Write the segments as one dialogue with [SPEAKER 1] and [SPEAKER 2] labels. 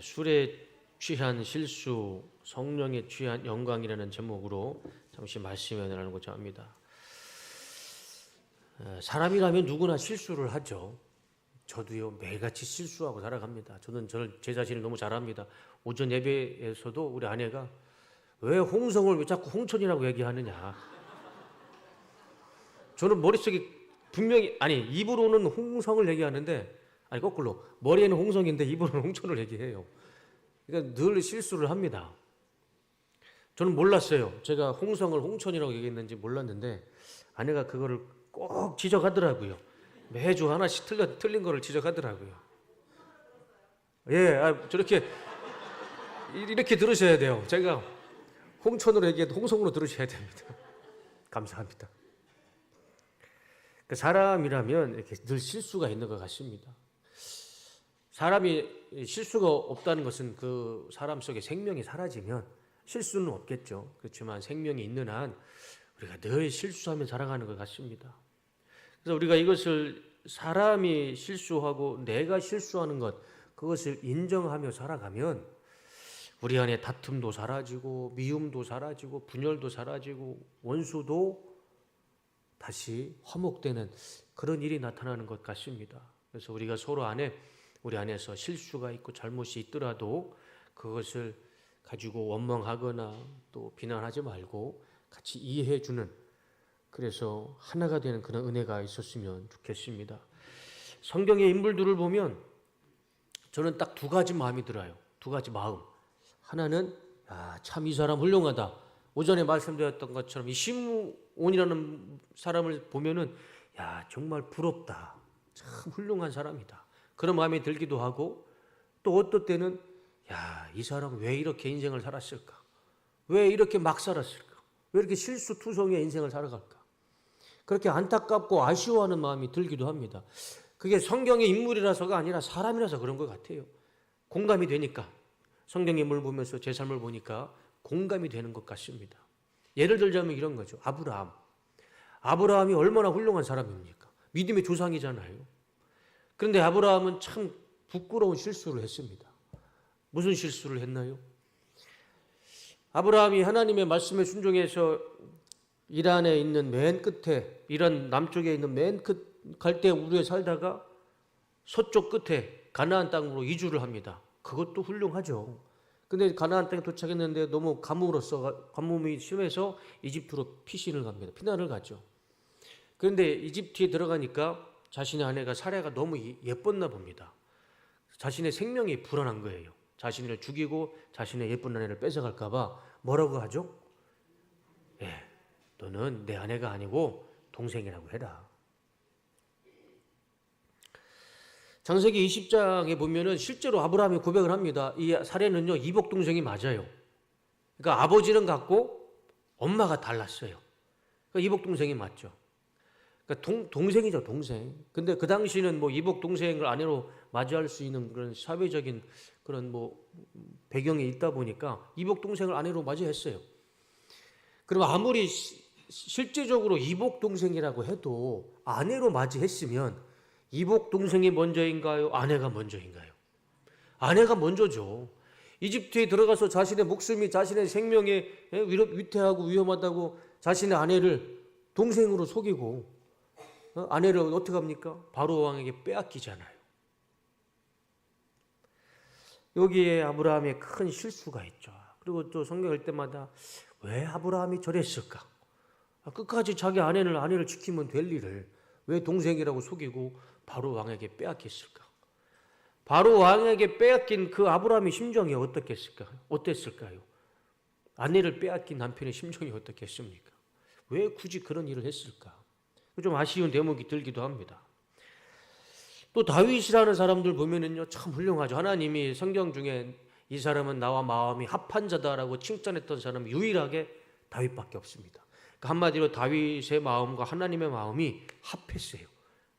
[SPEAKER 1] 술에 취한 실수, 성령에 취한 영광이라는 제목으로 잠시 말씀을 나누고자 합니다. 사람이라면 누구나 실수를 하죠. 저도요, 매일같이 실수하고 살아갑니다. 저는 제 자신을 너무 잘 압니다. 오전 예배에서도 우리 아내가 왜 홍성을 왜 자꾸 홍천이라고 얘기하느냐. 저는 머릿속에 분명히, 입으로는 홍성을 얘기하는데, 거꾸로. 머리에는 홍성인데 입으로는 홍천을 얘기해요. 그러니까 늘 실수를 합니다. 저는 몰랐어요. 제가 홍성을 홍천이라고 얘기했는지 몰랐는데, 아내가 그거를 꼭 지적하더라고요. 매주 하나씩 틀린 거를 지적하더라고요. 저렇게, 이렇게 들으셔야 돼요. 제가 홍천으로 얘기해도 홍성으로 들으셔야 됩니다. 감사합니다. 사람이라면 이렇게 늘 실수가 있는 것 같습니다. 사람이 실수가 없다는 것은 그 사람 속에 생명이 사라지면 실수는 없겠죠. 그렇지만 생명이 있는 한 우리가 늘 실수하며 살아가는 것 같습니다. 그래서 우리가 이것을 사람이 실수하고 내가 실수하는 것, 그것을 인정하며 살아가면 우리 안에 다툼도 사라지고 미움도 사라지고 분열도 사라지고 원수도 다시 화목되는 그런 일이 나타나는 것 같습니다. 그래서 우리가 서로 우리 안에서 실수가 있고 잘못이 있더라도 그것을 가지고 원망하거나 또 비난하지 말고 같이 이해해주는, 그래서 하나가 되는 그런 은혜가 있었으면 좋겠습니다. 성경의 인물들을 보면 저는 딱 두 가지 마음이 들어요. 두 가지 마음. 하나는 참 이 사람 훌륭하다. 오전에 말씀드렸던 것처럼 이 시므온이라는 사람을 보면은 정말 부럽다. 참 훌륭한 사람이다. 그런 마음이 들기도 하고, 또 어떨 때는 이 사람 왜 이렇게 인생을 살았을까? 왜 이렇게 막 살았을까? 왜 이렇게 실수투성이의 인생을 살아갈까? 그렇게 안타깝고 아쉬워하는 마음이 들기도 합니다. 그게 성경의 인물이라서가 아니라 사람이라서 그런 것 같아요. 공감이 되니까. 성경 인물을 보면서 제 삶을 보니까 공감이 되는 것 같습니다. 예를 들자면 이런 거죠. 아브라함이 얼마나 훌륭한 사람입니까? 믿음의 조상이잖아요. 그런데 아브라함은 참 부끄러운 실수를 했습니다. 무슨 실수를 했나요? 아브라함이 하나님의 말씀에 순종해서 이란에 있는 맨 끝에, 이란 남쪽에 있는 맨 끝 갈대 우르에 살다가 서쪽 끝에 가나안 땅으로 이주를 합니다. 그것도 훌륭하죠. 근데 가나안 땅에 도착했는데 너무 가뭄이 심해서 이집트로 피신을 갑니다. 피난을 가죠. 그런데 이집트에 들어가니까 자신의 아내가 사라가 너무 예뻤나 봅니다. 자신의 생명이 불안한 거예요. 자신을 죽이고 자신의 예쁜 아내를 뺏어갈까 봐 뭐라고 하죠? 너는 내 아내가 아니고 동생이라고 해라. 창세기 20장에 보면은 실제로 아브라함이 고백을 합니다. 이 사례는요, 이복 동생이 맞아요. 그러니까 아버지는 같고 엄마가 달랐어요. 그러니까 이복 동생이 맞죠. 그러니까 동생이죠, 동생. 근데 그 당시는 이복 동생을 아내로 맞이할 수 있는 그런 사회적인 그런 배경이 있다 보니까 이복 동생을 아내로 맞이했어요. 그럼 아무리 실제적으로 이복 동생이라고 해도 아내로 맞이했으면 이복 동생이 먼저인가요? 아내가 먼저인가요? 아내가 먼저죠. 이집트에 들어가서 자신의 목숨이 자신의 생명에 위태하고 위험하다고 자신의 아내를 동생으로 속이고 아내를 어떻게 합니까? 바로 왕에게 빼앗기잖아요. 여기에 아브라함의 큰 실수가 있죠. 그리고 또 성경 읽을 때마다 왜 아브라함이 저랬을까? 끝까지 자기 아내를 지키면 될 일을 왜 동생이라고 속이고 바로 왕에게 빼앗겼을까? 바로 왕에게 빼앗긴 그 아브라함의 심정이 어땠을까요? 아내를 빼앗긴 남편의 심정이 어떻겠습니까? 왜 굳이 그런 일을 했을까? 좀 아쉬운 대목이 들기도 합니다. 또 다윗이라는 사람들 보면은요, 참 훌륭하죠. 하나님이 성경 중에 이 사람은 나와 마음이 합한 자다라고 칭찬했던 사람은 유일하게 다윗밖에 없습니다. 그러니까 한마디로 다윗의 마음과 하나님의 마음이 합했어요.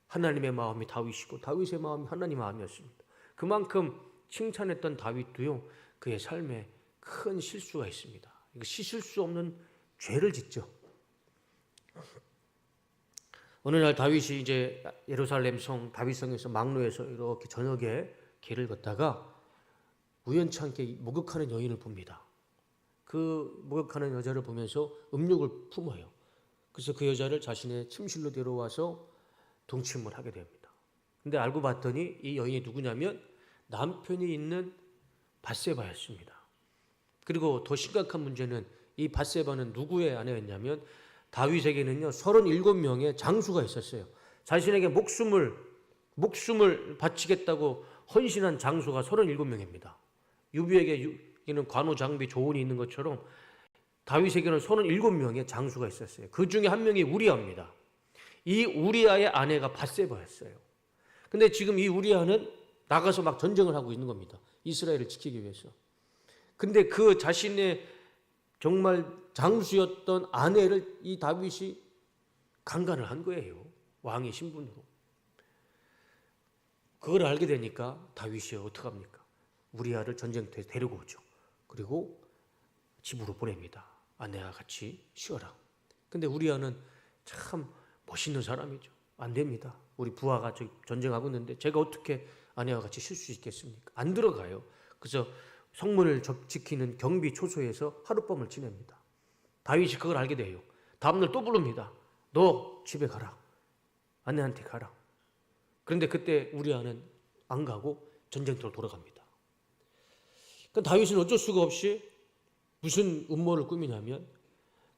[SPEAKER 1] 하나님의 마음이 다윗이고 다윗의 마음이 하나님의 마음이었습니다. 그만큼 칭찬했던 다윗도요, 그의 삶에 큰 실수가 있습니다. 씻을 수 없는 죄를 짓죠. 어느 날 다윗이 이제 예루살렘 성 다윗성에서 막로에서 이렇게 저녁에 길을 걷다가 우연치 않게 목욕하는 여인을 봅니다. 그 목욕하는 여자를 보면서 음욕을 품어요. 그래서 그 여자를 자신의 침실로 데려와서 동침을 하게 됩니다. 근데 알고 봤더니 이 여인이 누구냐면 남편이 있는 밧세바였습니다. 그리고 더 심각한 문제는 이 밧세바는 누구의 아내였냐면 다윗에게는요 37명의 장수가 있었어요. 자신에게 목숨을 바치겠다고 헌신한 장수가 37명입니다. 유비에게는 관우 장비 조언이 있는 것처럼 다윗에게는 37명의 장수가 있었어요. 그 중에 한 명이 우리아입니다. 이 우리아의 아내가 밧세바였어요. 근데 지금 이 우리아는 나가서 막 전쟁을 하고 있는 겁니다. 이스라엘을 지키기 위해서. 근데 그 자신의 정말 장수였던 아내를 이 다윗이 강간을 한 거예요. 왕의 신분으로. 그걸 알게 되니까 다윗이 어떡합니까? 우리아를 전쟁터에 데리고 오죠. 그리고 집으로 보냅니다. 아내와 같이 쉬어라. 근데 우리아는 참 멋있는 사람이죠. 안 됩니다. 우리 부하가 전쟁하고 있는데 제가 어떻게 아내와 같이 쉴 수 있겠습니까? 안 들어가요. 그래서 성문을 지키는 경비 초소에서 하룻밤을 지냅니다. 다윗이 그걸 알게 돼요. 다음날 또 부릅니다. 너 집에 가라. 아내한테 가라. 그런데 그때 우리아는 안 가고 전쟁터로 돌아갑니다. 그러니까 다윗은 어쩔 수가 없이 무슨 음모를 꾸미냐면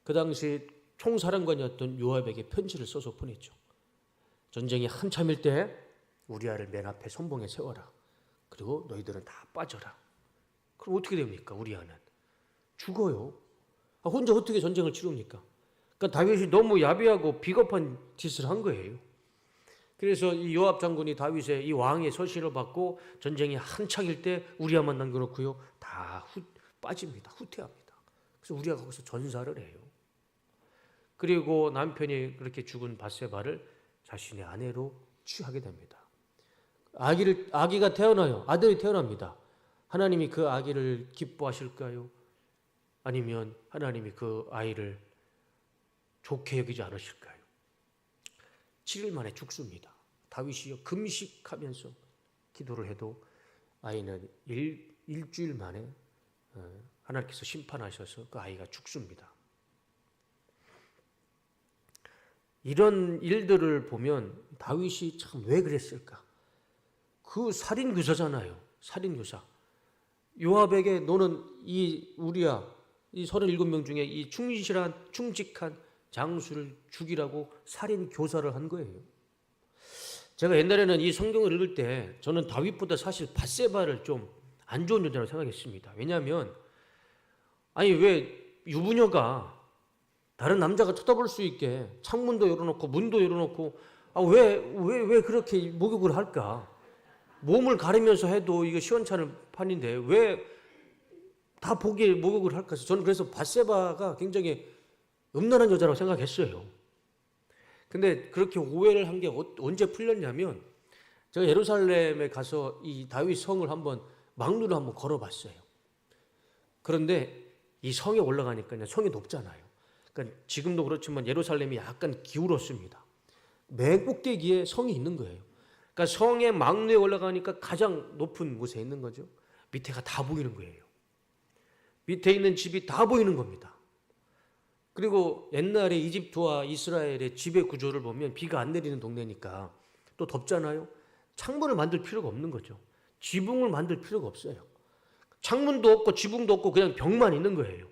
[SPEAKER 1] 그 당시 총사령관이었던 요압에게 편지를 써서 보냈죠. 전쟁이 한참일 때 우리아를 맨 앞에 선봉에 세워라. 그리고 너희들은 다 빠져라. 그럼 어떻게 됩니까? 우리아는 죽어요. 혼자 어떻게 전쟁을 치릅니까? 그러니까 다윗이 너무 야비하고 비겁한 짓을 한 거예요. 그래서 이 요압 장군이 다윗의 이 왕의 서신을 받고 전쟁이 한창일 때 우리아만 남겨놓고요. 다 빠집니다. 후퇴합니다. 그래서 우리아가 거기서 전사를 해요. 그리고 남편이 그렇게 죽은 밧세바를 자신의 아내로 취하게 됩니다. 아기가 태어나요. 아들이 태어납니다. 하나님이 그 아기를 기뻐하실까요? 아니면 하나님이 그 아이를 좋게 여기지 않으실까요? 7일 만에 죽습니다. 다윗이 금식하면서 기도를 해도 아이는 일주일 만에 하나님께서 심판하셔서 그 아이가 죽습니다. 이런 일들을 보면 다윗이 참 왜 그랬을까? 그 살인교사잖아요. 살인교사. 요압에게 너는 이 우리야 이 37명 중에 이 충직한 장수를 죽이라고 살인교사를 한 거예요. 제가 옛날에는 이 성경을 읽을 때 저는 다윗보다 사실 밧세바를 좀 안 좋은 여자라고 생각했습니다. 왜냐하면 아니 왜 유부녀가 다른 남자가 쳐다볼 수 있게 창문도 열어놓고 문도 열어놓고 왜 그렇게 목욕을 할까? 몸을 가리면서 해도 이거 시원찮은 판인데 왜 다 보기에 목욕을 할까? 저는 그래서 밧세바가 굉장히 음란한 여자라고 생각했어요. 근데 그렇게 오해를 한 게 언제 풀렸냐면 제가 예루살렘에 가서 이 다윗 성을 한번 망루를 한번 걸어봤어요. 그런데 이 성에 올라가니까 성이 높잖아요. 그러니까 지금도 그렇지만 예루살렘이 약간 기울었습니다. 맨 꼭대기에 성이 있는 거예요. 그러니까 성의 망루에 올라가니까 가장 높은 곳에 있는 거죠. 밑에가 다 보이는 거예요. 밑에 있는 집이 다 보이는 겁니다. 그리고 옛날에 이집트와 이스라엘의 지배 구조를 보면 비가 안 내리는 동네니까 또 덥잖아요. 창문을 만들 필요가 없는 거죠. 지붕을 만들 필요가 없어요. 창문도 없고 지붕도 없고 그냥 벽만 있는 거예요.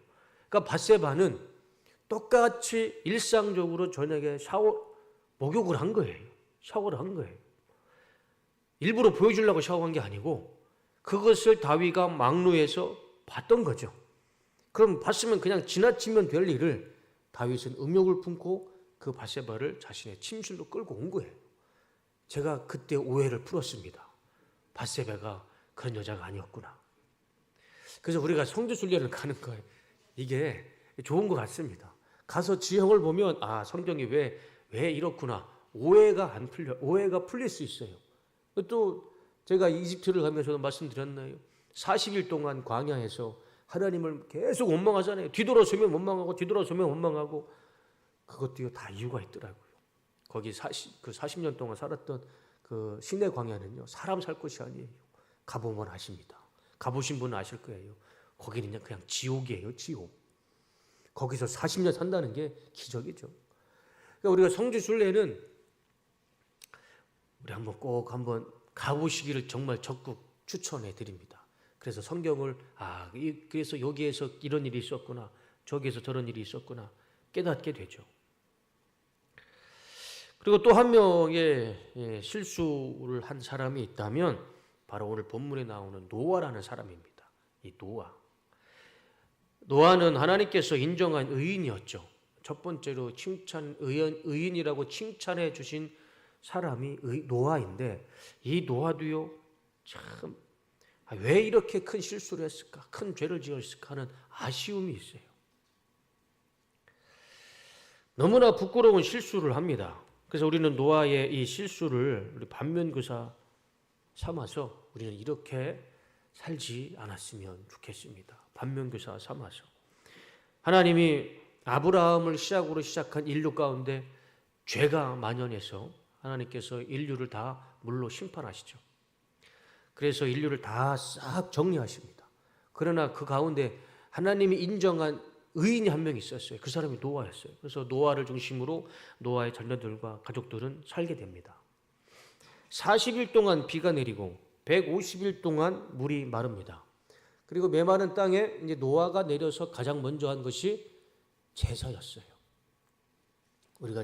[SPEAKER 1] 그러니까 밧세바는 똑같이 일상적으로 저녁에 목욕을 한 거예요. 샤워를 한 거예요. 일부러 보여주려고 샤워한 게 아니고 그것을 다윗가 망루에서 봤던 거죠. 그럼 봤으면 그냥 지나치면 될 일을 다윗은 음욕을 품고 그 밧세바를 자신의 침실로 끌고 온 거예요. 제가 그때 오해를 풀었습니다. 밧세바가 그런 여자가 아니었구나. 그래서 우리가 성지순례를 가는 거예요. 이게 좋은 것 같습니다. 가서 지형을 보면 성경이 왜 이렇구나. 오해가 풀릴 수 있어요. 또 제가 이집트를 가면서도 말씀드렸나요? 40일 동안 광야에서 하나님을 계속 원망하잖아요. 뒤돌아서면 원망하고 뒤돌아서면 원망하고 그것도 다 이유가 있더라고요. 거기 40년 동안 살았던 그 시내 광야는요. 사람 살 곳이 아니에요. 가보면 아십니다. 가보신 분은 아실 거예요. 거기는 그냥 지옥이에요, 지옥. 거기서 40년 산다는 게 기적이죠. 그러니까 우리가 성지 순례는 우리 한번 가보시기를 정말 적극 추천해 드립니다. 그래서 성경을 그래서 여기에서 이런 일이 있었구나, 저기에서 저런 일이 있었구나 깨닫게 되죠. 그리고 또 한 명의 실수를 한 사람이 있다면 바로 오늘 본문에 나오는 노아라는 사람입니다. 이 노아는 하나님께서 인정한 의인이었죠. 첫 번째로 의인이라고 칭찬해 주신 사람이 노아인데, 이 노아도요, 참, 왜 이렇게 큰 실수를 했을까? 큰 죄를 지었을까 하는 아쉬움이 있어요. 너무나 부끄러운 실수를 합니다. 그래서 우리는 노아의 이 실수를 우리 반면교사 삼아서 우리는 이렇게 살지 않았으면 좋겠습니다. 반면교사 삼아서 하나님이 아브라함을 시작으로 시작한 인류 가운데 죄가 만연해서 하나님께서 인류를 다 물로 심판하시죠. 그래서 인류를 다 싹 정리하십니다. 그러나 그 가운데 하나님이 인정한 의인이 한 명 있었어요. 그 사람이 노아였어요. 그래서 노아를 중심으로 노아의 자녀들과 가족들은 살게 됩니다. 40일 동안 비가 내리고 150일 동안 물이 마릅니다. 그리고 메마른 땅에 이제 노아가 내려서 가장 먼저 한 것이 제사였어요.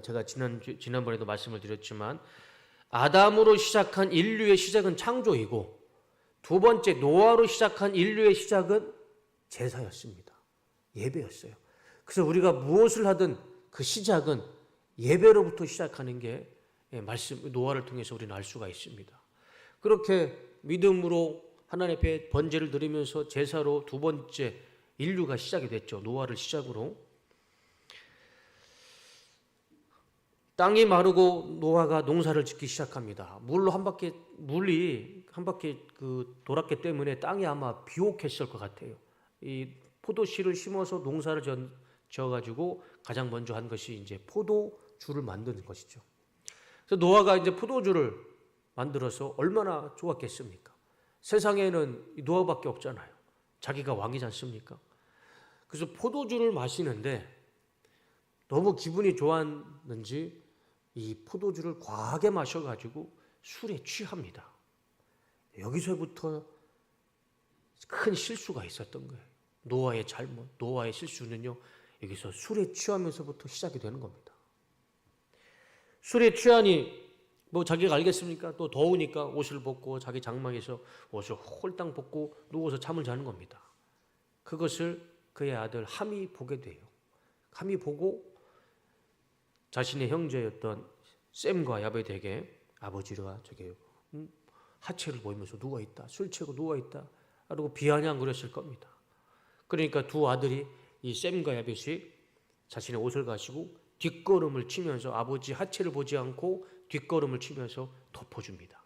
[SPEAKER 1] 제가 지난번에도 말씀을 드렸지만 아담으로 시작한 인류의 시작은 창조이고, 두 번째 노아로 시작한 인류의 시작은 제사였습니다. 예배였어요. 그래서 우리가 무엇을 하든 그 시작은 예배로부터 시작하는 게 말씀 노아를 통해서 우리는 알 수가 있습니다. 그렇게 믿음으로 하나님 앞에 번제를 드리면서 제사로 두 번째 인류가 시작이 됐죠. 노아를 시작으로. 땅이 마르고 노아가 농사를 짓기 시작합니다. 물이 한 바퀴 돌았기 때문에 땅이 아마 비옥했을 것 같아요. 이 포도씨를 심어서 농사를 지어가지고 가장 먼저 한 것이 이제 포도주를 만드는 것이죠. 그래서 노아가 이제 포도주를 만들어서 얼마나 좋았겠습니까? 세상에는 노아밖에 없잖아요. 자기가 왕이지 않습니까? 그래서 포도주를 마시는데 너무 기분이 좋았는지 이 포도주를 과하게 마셔가지고 술에 취합니다. 여기서부터 큰 실수가 있었던 거예요. 노아의 잘못, 노아의 실수는요, 여기서 술에 취하면서부터 시작이 되는 겁니다. 술에 취하니 자기가 알겠습니까? 또 더우니까 옷을 벗고 자기 장막에서 옷을 홀딱 벗고 누워서 잠을 자는 겁니다. 그것을 그의 아들 함이 보게 돼요. 함이 보고 자신의 형제였던 셈과 야베덱에게 아버지가 하체를 보이면서 누워있다, 술 취하고 누워있다 하고 비아냥거렸을 겁니다. 그러니까 두 아들이 이 셈과 야벳이 자신의 옷을 가지고 뒷걸음을 치면서 아버지 하체를 보지 않고 뒷걸음을 치면서 덮어줍니다.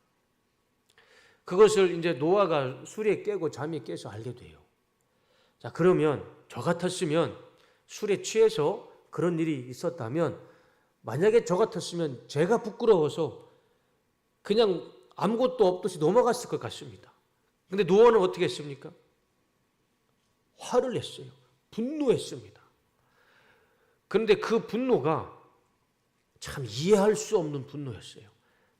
[SPEAKER 1] 그것을 이제 노아가 술에 깨고 잠이 깨서 알게 돼요. 자, 그러면 저 같았으면 술에 취해서 그런 일이 있었다면, 만약에 저 같았으면 제가 부끄러워서 그냥 아무것도 없듯이 넘어갔을 것 같습니다. 근데 노아는 어떻게 했습니까? 화를 냈어요. 분노했습니다. 그런데 그 분노가 참 이해할 수 없는 분노였어요.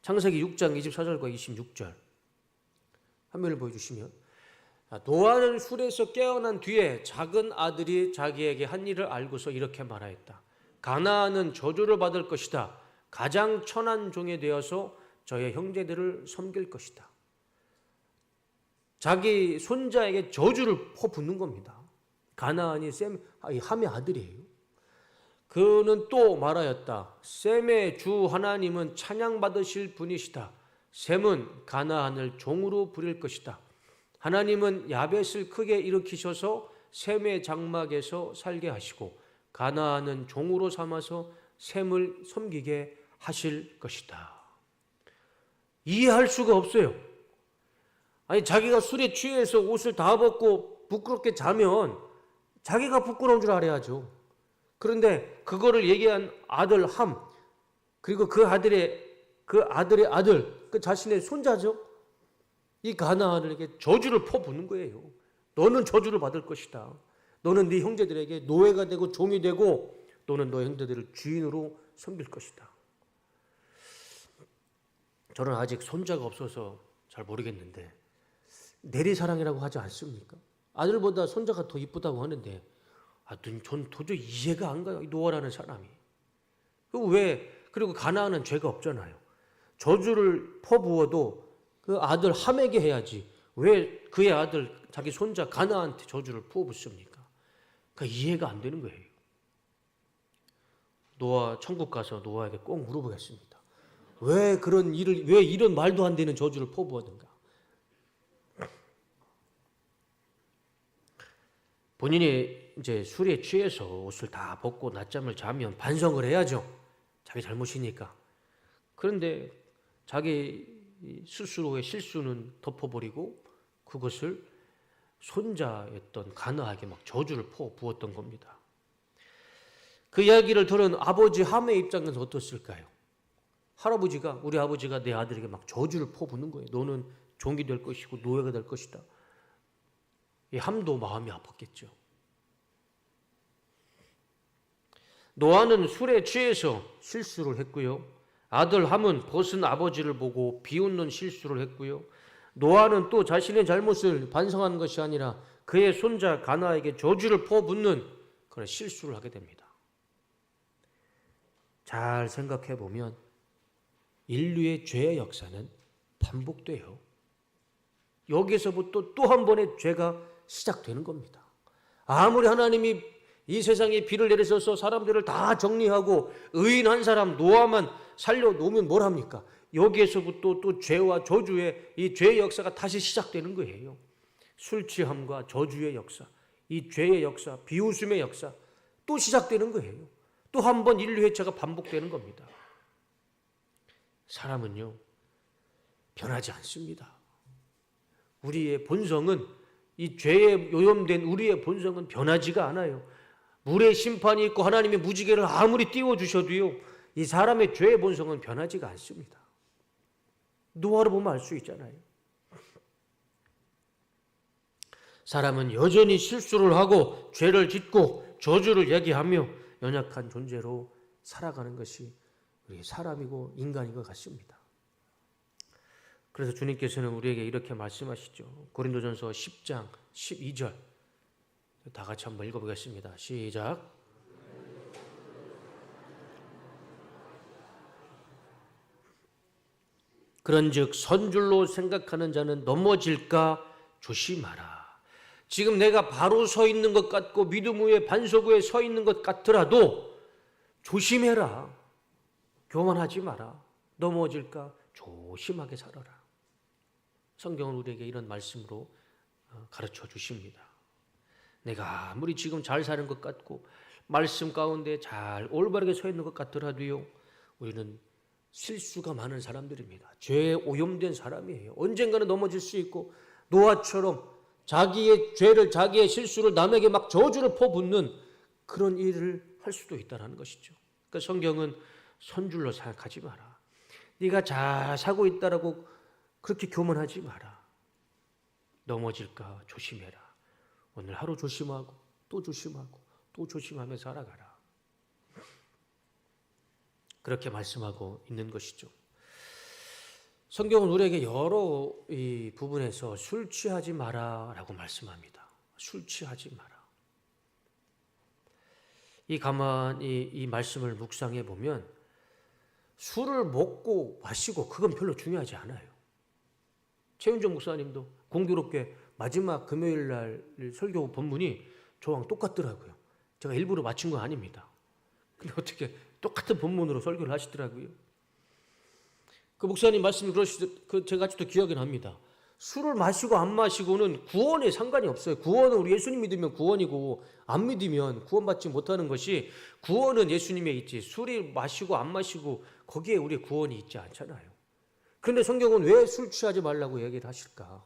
[SPEAKER 1] 창세기 6장 24절과 26절 화면을 보여주시면, 노아는 술에서 깨어난 뒤에 작은 아들이 자기에게 한 일을 알고서 이렇게 말하였다. 가나안은 저주를 받을 것이다. 가장 천한 종이 되어서 저의 형제들을 섬길 것이다. 자기 손자에게 저주를 퍼붓는 겁니다. 가나안이 함의 아들이에요. 그는 또 말하였다. 셈의 주 하나님은 찬양받으실 분이시다. 셈은 가나안을 종으로 부릴 것이다. 하나님은 야벳을 크게 일으키셔서 셈의 장막에서 살게 하시고 가나안은 종으로 삼아서 셈을 섬기게 하실 것이다. 이해할 수가 없어요. 아니, 자기가 술에 취해서 옷을 다 벗고 부끄럽게 자면 자기가 부끄러운 줄 알아야죠. 그런데 그거를 얘기한 아들 함, 그리고 그 아들의 아들, 그 자신의 손자죠. 이 가나안에게 저주를 퍼붓는 거예요. 너는 저주를 받을 것이다. 너는 네 형제들에게 노예가 되고 종이 되고 너는 너의 형제들을 주인으로 섬길 것이다. 저는 아직 손자가 없어서 잘 모르겠는데 내리사랑이라고 하지 않습니까? 아들보다 손자가 더 이쁘다고 하는데 전 도저히 이해가 안 가요. 이 노아라는 사람이. 그리고 가나안은 죄가 없잖아요. 저주를 퍼부어도 그 아들 함에게 해야지 왜 그의 아들 자기 손자 가나안한테 저주를 부어붓습니까? 그러니까 이해가 안 되는 거예요. 노아 천국 가서 노아에게 꼭 물어보겠습니다. 왜 이런 말도 안 되는 저주를 퍼부었는가? 본인이 이제 술에 취해서 옷을 다 벗고 낮잠을 자면 반성을 해야죠. 자기 잘못이니까. 그런데 자기 스스로의 실수는 덮어버리고 그것을 손자였던 가나에게 막 저주를 부었던 겁니다. 그 이야기를 들은 아버지 함의 입장에서 어떻을까요? 우리 아버지가 내 아들에게 막 저주를 퍼붓는 거예요. 너는 종이 될 것이고 노예가 될 것이다. 이 함도 마음이 아팠겠죠. 노아는 술에 취해서 실수를 했고요. 아들 함은 벗은 아버지를 보고 비웃는 실수를 했고요. 노아는 또 자신의 잘못을 반성하는 것이 아니라 그의 손자 가나에게 저주를 퍼붓는 그런 실수를 하게 됩니다. 잘 생각해 보면 인류의 죄의 역사는 반복돼요. 여기서부터 또 한 번의 죄가 시작되는 겁니다. 아무리 하나님이 이 세상에 비를 내리셔서 사람들을 다 정리하고 의인 한 사람 노아만 살려놓으면 뭘 합니까? 여기에서부터 또 죄와 저주의 이 죄의 역사가 다시 시작되는 거예요. 술 취함과 저주의 역사, 이 죄의 역사, 비웃음의 역사 또 시작되는 거예요. 또 한 번 인류의 죄가 반복되는 겁니다. 사람은요 변하지 않습니다. 우리의 본성은 이 죄에 오염된 우리의 본성은 변하지가 않아요. 물의 심판이 있고 하나님의 무지개를 아무리 띄워주셔도요 이 사람의 죄의 본성은 변하지가 않습니다. 노아를 보면 알 수 있잖아요. 사람은 여전히 실수를 하고 죄를 짓고 저주를 얘기하며 연약한 존재로 살아가는 것이 우리 사람이고 인간인 것 같습니다. 그래서 주님께서는 우리에게 이렇게 말씀하시죠. 고린도전서 10장 12절 다 같이 한번 읽어보겠습니다. 시작. 그런즉 선줄로 생각하는 자는 넘어질까 조심하라. 지금 내가 바로 서 있는 것 같고 믿음 위에 반석 위에 서 있는 것 같더라도 조심해라. 교만하지 마라. 넘어질까 조심하게 살아라. 성경은 우리에게 이런 말씀으로 가르쳐 주십니다. 내가 아무리 지금 잘 사는 것 같고 말씀 가운데 잘 올바르게 서 있는 것 같더라도요 우리는 실수가 많은 사람들입니다. 죄에 오염된 사람이에요. 언젠가는 넘어질 수 있고 노아처럼 자기의 죄를 자기의 실수를 남에게 막 저주를 퍼붓는 그런 일을 할 수도 있다는 것이죠. 그러니까 성경은 선줄로 생각하지 마라. 네가 잘 사고 있다라고 그렇게 교만하지 마라. 넘어질까 조심해라. 오늘 하루 조심하고 또 조심하고 또 조심하며 살아가라. 그렇게 말씀하고 있는 것이죠. 성경은 우리에게 여러 이 부분에서 술 취하지 마라라고 말씀합니다. 술 취하지 마라. 가만히 이 말씀을 묵상해 보면 술을 먹고 마시고 그건 별로 중요하지 않아요. 최윤정 목사님도 공교롭게 마지막 금요일 날 설교 본문이 저랑 똑같더라고요. 제가 일부러 맞춘 거 아닙니다. 근데 어떻게 똑같은 본문으로 설교를 하시더라고요. 그 목사님 말씀이 제가 아직도 기억이 납니다. 술을 마시고 안 마시고는 구원에 상관이 없어요. 구원은 우리 예수님 믿으면 구원이고 안 믿으면 구원받지 못하는 것이 구원은 예수님에 있지 술이 마시고 안 마시고 거기에 우리의 구원이 있지 않잖아요. 그런데 성경은 왜 술 취하지 말라고 얘기를 하실까?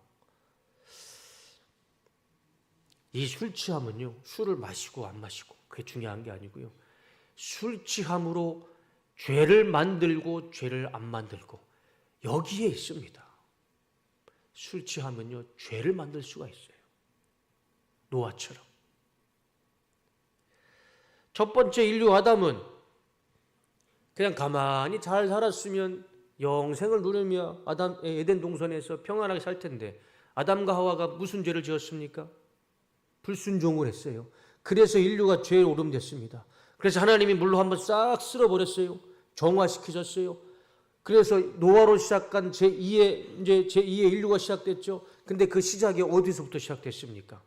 [SPEAKER 1] 이 술 취함은요 술을 마시고 안 마시고 그게 중요한 게 아니고요. 술 취함으로 죄를 만들고 죄를 안 만들고 여기에 있습니다. 술 취하면요 죄를 만들 수가 있어요. 노아처럼. 첫 번째 인류 아담은 그냥 가만히 잘 살았으면 영생을 누리며 에덴 동산에서 평안하게 살 텐데, 아담과 하와가 무슨 죄를 지었습니까? 불순종을 했어요. 그래서 인류가 죄에 오름됐습니다. 그래서 하나님이 물로 한번 싹 쓸어버렸어요. 정화시키셨어요. 그래서 노아로 시작한 제2의 인류가 시작됐죠. 근데 그 시작이 어디서부터 시작됐습니까?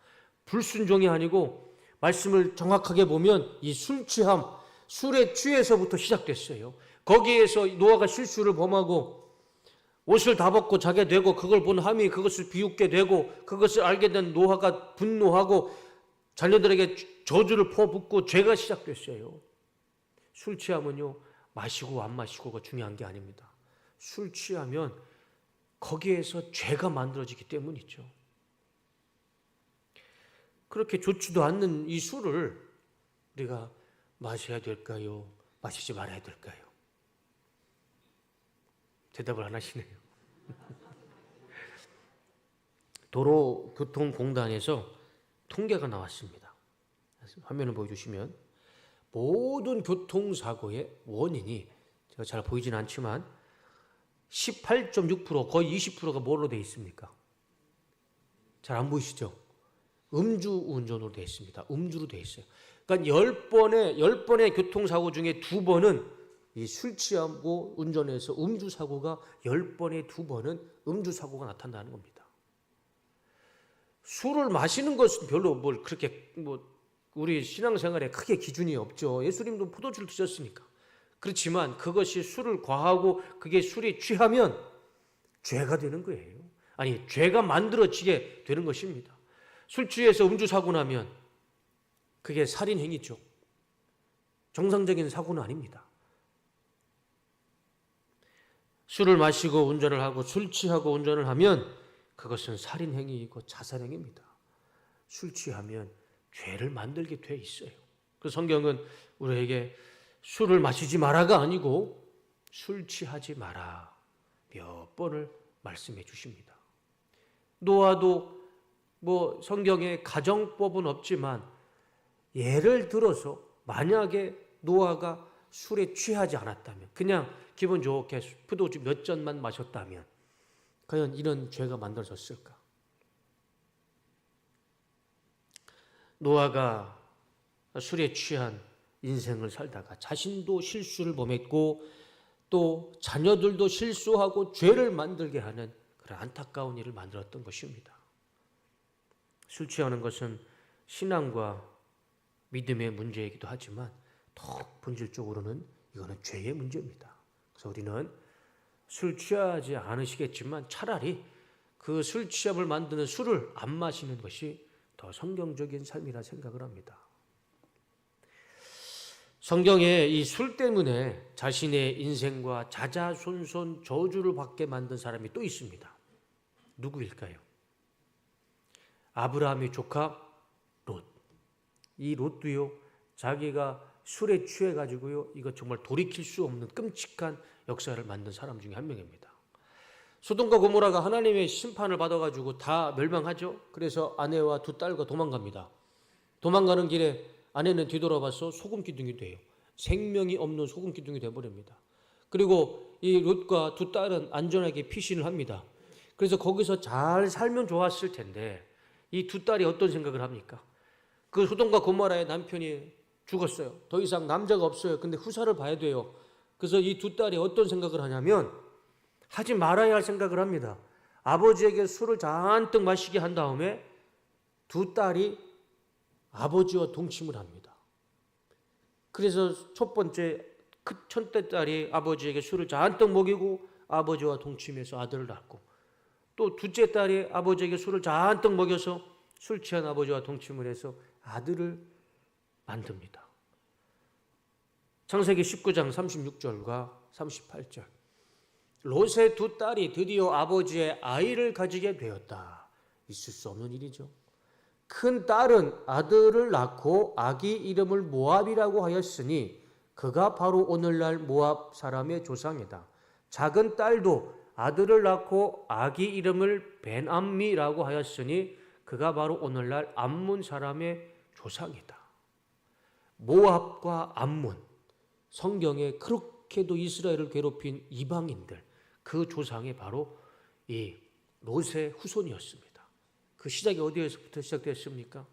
[SPEAKER 1] 불순종이 아니고 말씀을 정확하게 보면 이 술 취함, 술에 취해서부터 시작됐어요. 거기에서 노아가 실수를 범하고 옷을 다 벗고 자게 되고, 그걸 본 함이 그것을 비웃게 되고, 그것을 알게 된 노아가 분노하고 자녀들에게 저주를 퍼붓고 죄가 시작됐어요. 술 취하면요 마시고 안 마시고가 중요한 게 아닙니다. 술 취하면 거기에서 죄가 만들어지기 때문이죠. 그렇게 좋지도 않는 이 술을 우리가 마셔야 될까요? 마시지 말아야 될까요? 대답을 안 하시네요. 도로교통공단에서 통계가 나왔습니다. 화면을 보여주시면 모든 교통사고의 원인이, 제가 잘 보이진 않지만 18.6%, 거의 20%가 뭘로 되어 있습니까? 잘 안 보이시죠? 음주운전으로 되어 있습니다. 음주로 되어 있어요. 그러니까 10번의 교통사고 중에 2번은 이 술 취하고 운전해서 음주사고가, 10번에 2번은 음주사고가 나타나는 겁니다. 술을 마시는 것은 별로 그렇게 우리 신앙생활에 크게 기준이 없죠. 예수님도 포도주를 드셨으니까. 그렇지만 그것이 술을 과하고 그게 술에 취하면 죄가 되는 거예요. 아니, 죄가 만들어지게 되는 것입니다. 술 취해서 음주사고 나면 그게 살인행위죠. 정상적인 사고는 아닙니다. 술을 마시고 운전을 하고 술 취하고 운전을 하면 그것은 살인행위이고 자살행위입니다. 술 취하면 죄를 만들게 돼 있어요. 그 성경은 우리에게 술을 마시지 마라가 아니고 술 취하지 마라 몇 번을 말씀해 주십니다. 노아도 성경에 가정법은 없지만 예를 들어서 만약에 노아가 술에 취하지 않았다면, 그냥 기분 좋게 포도주 몇 잔만 마셨다면 과연 이런 죄가 만들어졌을까? 노아가 술에 취한 인생을 살다가 자신도 실수를 범했고 또 자녀들도 실수하고 죄를 만들게 하는 그런 안타까운 일을 만들었던 것입니다. 술 취하는 것은 신앙과 믿음의 문제이기도 하지만 더 본질적으로는 이거는 죄의 문제입니다. 그래서 우리는 술 취하지 않으시겠지만 차라리 그 술 취함을 만드는 술을 안 마시는 것이 더 성경적인 삶이라 생각을 합니다. 성경에 이 술 때문에 자신의 인생과 자자손손 저주를 받게 만든 사람이 또 있습니다. 누구일까요? 아브라함의 조카 롯. 이 롯도요, 자기가 술에 취해가지고요, 이거 정말 돌이킬 수 없는 끔찍한 역사를 만든 사람 중에 한 명입니다. 소돔과 고모라가 하나님의 심판을 받아가지고 다 멸망하죠. 그래서 아내와 두 딸과 도망갑니다. 도망가는 길에 아내는 뒤돌아봐서 소금 기둥이 돼요. 생명이 없는 소금 기둥이 되어버립니다. 그리고 이 롯과 두 딸은 안전하게 피신을 합니다. 그래서 거기서 잘 살면 좋았을 텐데 이 두 딸이 어떤 생각을 합니까? 그 소돔과 고모라의 남편이 죽었어요. 더 이상 남자가 없어요. 근데 후사를 봐야 돼요. 그래서 이 두 딸이 어떤 생각을 하냐면 하지 말아야 할 생각을 합니다. 아버지에게 술을 잔뜩 마시게 한 다음에 두 딸이 아버지와 동침을 합니다. 그래서 첫 번째 첫째 딸이 아버지에게 술을 잔뜩 먹이고 아버지와 동침해서 아들을 낳고, 또 둘째 딸이 아버지에게 술을 잔뜩 먹여서 술 취한 아버지와 동침을 해서 아들을 만듭니다. 창세기 19장 36절과 38절. 롯의 두 딸이 드디어 아버지의 아이를 가지게 되었다. 있을 수 없는 일이죠. 큰 딸은 아들을 낳고 아기 이름을 모압이라고 하였으니 그가 바로 오늘날 모압 사람의 조상이다. 작은 딸도 아들을 낳고 아기 이름을 벤암미라고 하였으니 그가 바로 오늘날 암몬 사람의 조상이다. 모압과 암몬, 성경에 그렇게도 이스라엘을 괴롭힌 이방인들, 그 조상이 바로 이 롯의 후손이었습니다. 그 시작이 어디에서부터 시작됐습니까?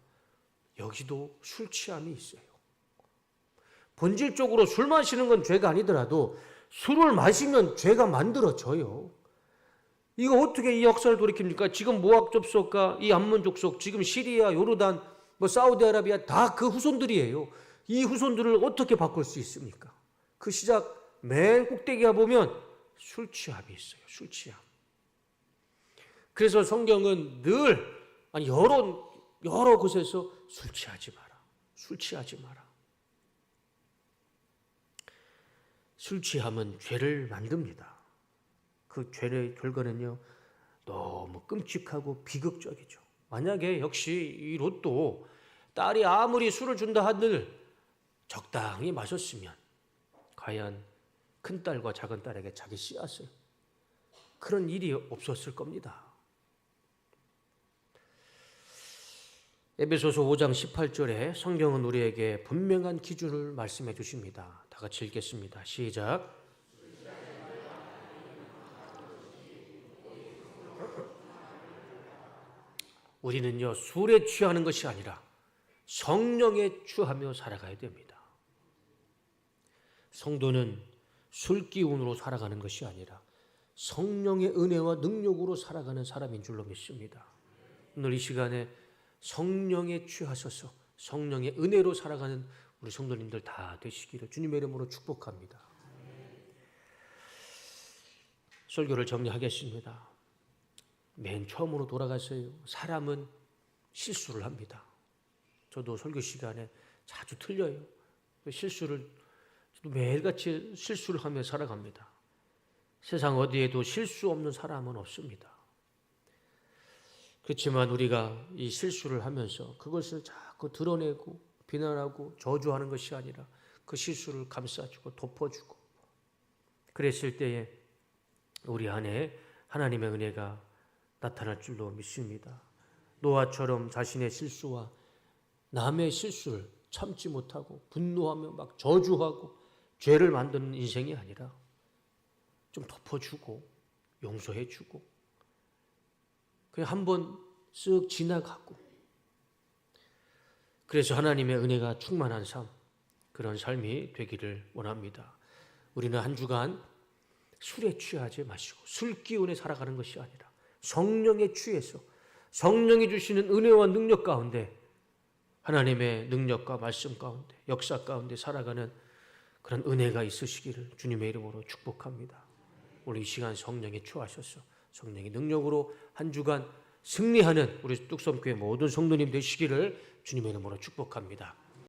[SPEAKER 1] 여기도 술 취함이 있어요. 본질적으로 술 마시는 건 죄가 아니더라도 술을 마시면 죄가 만들어져요. 이거 어떻게 이 역사를 돌이킵니까? 지금 모압 족속과 이 암몬 족속, 지금 시리아, 요르단, 사우디아라비아 다 그 후손들이에요. 이 후손들을 어떻게 바꿀 수 있습니까? 그 시작 맨 꼭대기에 보면 술 취함이 있어요. 술 취함. 그래서 성경은 늘 여러 곳에서 술 취하지 마라. 술 취하지 마라. 술 취함은 죄를 만듭니다. 그 죄의 결과는요, 너무 끔찍하고 비극적이죠. 만약에 역시 이 롯도 딸이 아무리 술을 준다 한들 적당히 마셨으면 과연 큰딸과 작은딸에게 자기 씨앗을, 그런 일이 없었을 겁니다. 에베소서 5장 18절에 성경은 우리에게 분명한 기준을 말씀해 주십니다. 다 같이 읽겠습니다. 시작. 우리는요, 술에 취하는 것이 아니라 성령에 취하며 살아가야 됩니다. 성도는 술 기운으로 살아가는 것이 아니라 성령의 은혜와 능력으로 살아가는 사람인 줄로 믿습니다. 오늘 이 시간에 성령에 취하셔서 성령의 은혜로 살아가는 우리 성도님들 다 되시기를 주님의 이름으로 축복합니다. 설교를 정리하겠습니다. 맨 처음으로 돌아가서요, 사람은 실수를 합니다. 저도 설교 시간에 자주 틀려요. 실수를, 저도 매일같이 실수를 하며 살아갑니다. 세상 어디에도 실수 없는 사람은 없습니다. 그렇지만 우리가 이 실수를 하면서 그것을 자꾸 드러내고 비난하고 저주하는 것이 아니라 그 실수를 감싸주고 덮어주고, 그랬을 때에 우리 안에 하나님의 은혜가 나타날 줄로 믿습니다. 노아처럼 자신의 실수와 남의 실수를 참지 못하고 분노하며 막 저주하고 죄를 만드는 인생이 아니라 좀 덮어주고 용서해주고 그냥 한번 쓱 지나가고, 그래서 하나님의 은혜가 충만한 삶, 그런 삶이 되기를 원합니다. 우리는 한 주간 술에 취하지 마시고 술 기운에 살아가는 것이 아니라 성령에 취해서 성령이 주시는 은혜와 능력 가운데, 하나님의 능력과 말씀 가운데, 역사 가운데 살아가는 그런 은혜가 있으시기를 주님의 이름으로 축복합니다. 오늘 이 시간 성령에 취하셔서 성령의 능력으로 한 주간 승리하는 우리 뚝섬교회 모든 성도님 되시기를 주님의 이름으로 축복합니다.